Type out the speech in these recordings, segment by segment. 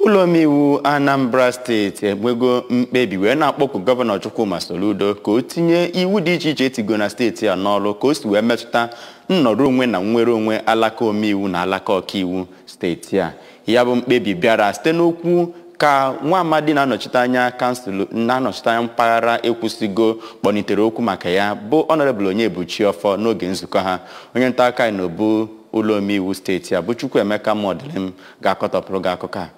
Ụlọ omeiwu Anambra steeti enwego mkpebi wee na-akpọku gọvanọ Chukwuma Soludo ka o tinye iwu dị iche iche etigo na steeti a n'ọrụ ka o si wee metụta nnọrọ onwe na nnwere onwe alaka omeiwu na alaka ọkaiwu steeti a. Ya bụ mkpebi bịara site n'okwu ka nwa amadi na-anọchite anya kansụl na-anọchite anya mpaghara ekwusigo kpọnitere okwu maka ya bụ Honorable Eweputala n'oge nzukọ ha. Onye nta aka n'obu ụlọ omeiwu steeti a bụ Chukwuemeka Modelim ga-akọtọpụrụ gị akụkọ a.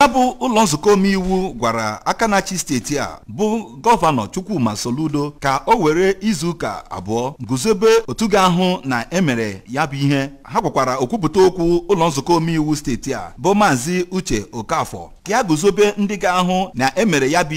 Ya bụ ụlọ nzukọ omeiwu gwara aka na-achị steeti a bụ gọvanọ Chukwuma Soludo ka o were izuụka abụọ guzobe otu ga-ahụ na emere ya bụ ihe. Ha gwakwara okwupụta okwu ụlọ nzukọ omeiwu steeti a bụ Maazị Uche Okafọ ka ya guzobe ndị ga-ahụ na emere ya bụ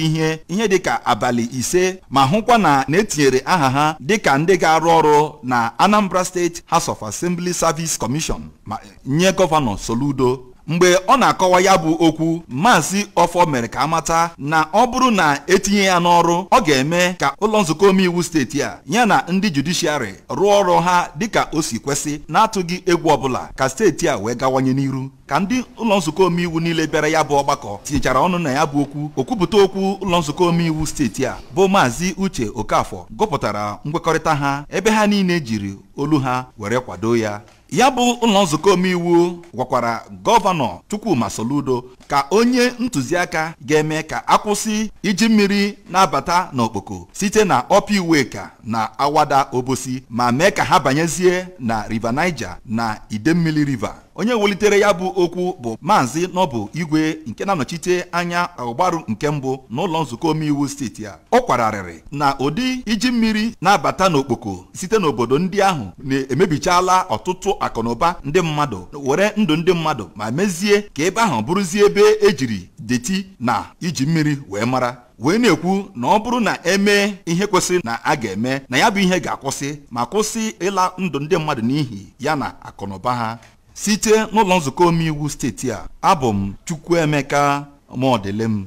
ihe dịka abalị 5 ma hụkwa na etinyere aha ha dịka ndị ga-arụ ọrụ na Anambra State House of Assembly Service Commission ma nye gọvanọ Soludo. Mgbe ọ na-akọwa ya bụ okwu, Maazị Ofo mere ka amata na ọ bụrụ na etinye ya n'ọrụ, ọ ga-eme ka ụlọ nzukọ omeiwu steeti a ya na ndị judiciary rụọ ọrụ ha dịka o si kwesị na-atụghị egwu ọbụla ka steeti a wee gawanye n'iru. Ka ndị ụlọ nzukọ omeiwu niile bịara ya bụ ọgbakọ tinyechara ọnụ na ya bụ okwu, okwupụta okwu ụlọ nzukọ omeiwu steeti a bụ Maazị Uche Okafọ gụpụtara nkwekọrịta ha ebe ha niile jiri olu ha were kwado ya. Ya bụ ụlọ nzukọ omeiwu gwakwara gọvanọ Chukwuma Soludo ka onye ntụziaka ga-eme ka akwụsị iji mmiri na-abata n'okpoko site na Ọpa Iweka na Awada Obosi ma mee ka ha banyezie na River Niger na Idemmili River. Onye welitere ya bụ okwu bụ Maazị Nọbụ Igwe nke na-anọchite anya ọgbarụ nke mbụ n'ụlọ nzukọ omeiwu steeti a. Ọ kwararịrị na ụdị iji mmiri na-abata n'okpoko site n'obodo ndị ahụ na-emebichala ọtụtụ akụnụba ndị mmadụ were ndụ ndị mmadụ ma mezie ka ebe ahụ bụrụzie ebe ejiri deti na iji mmiri wee mara, wee na-ekwu na ọ bụrụ na eme ihe kwesịrị na a ga-eme na ya bụ ihe ga-akwụsị ma kwụsị ịla ndụ ndị mmadụ n'ihi ya na akụnụba ha. Site n'ụlọ nzukọ omeiwu steeti a, abụ m Chukwuemeka Modelim.